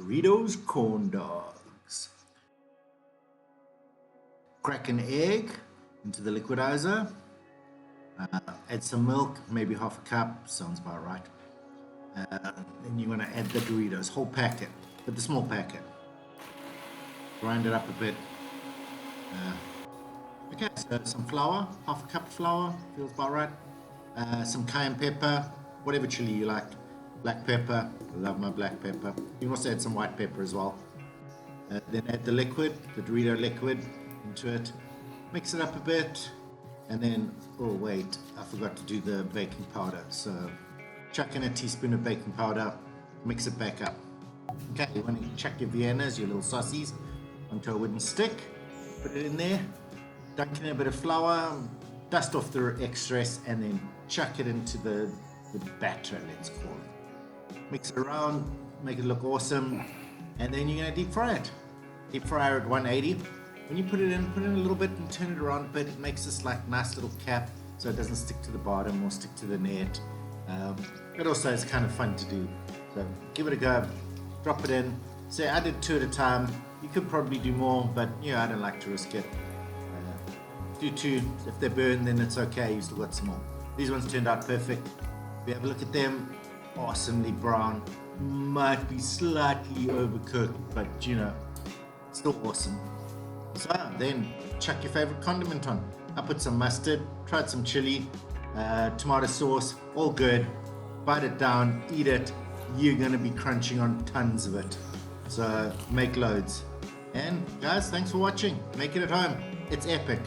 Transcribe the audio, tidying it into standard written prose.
Doritos Corn Dogs. Crack an egg into the liquidizer. Add some milk, maybe half a cup, sounds about right. Then you're going to add the Doritos, whole packet, but the small packet. Grind it up a bit. Okay, so some flour, half a cup of flour, feels about right. Some cayenne pepper, whatever chili you like. Black pepper, love my black pepper. You can also add some white pepper as well. Then add the liquid, the Dorito liquid into it. Mix it up a bit. And then, oh wait, I forgot to do the baking powder. So chuck in a teaspoon of baking powder, mix it back up. Okay, you want to chuck your Viennas, your little saucies, onto a wooden stick. Put it in there, dunk in a bit of flour, dust off the excess, and then chuck it into the batter, let's call it. Mix it around, make it look awesome, and then you're going to deep fry it. Deep fryer at 180. When you put it in a little bit and turn it around a bit. It makes this like nice little cap so it doesn't stick to the bottom or stick to the net. It also is kind of fun to do. So give it a go, drop it in. Say I did 2 at a time. You could probably do more, but I don't like to risk it. Do 2. If they burn, then it's okay. You still got some more. These ones turned out perfect. If you have a look at them, awesomely brown. Might be slightly overcooked, but still awesome. So then chuck your favorite condiment on. I put some mustard, tried some chili, tomato sauce, all good. Bite it down, eat it. You're gonna be crunching on tons of it. So make loads. And guys, thanks for watching. Make it at home. It's epic.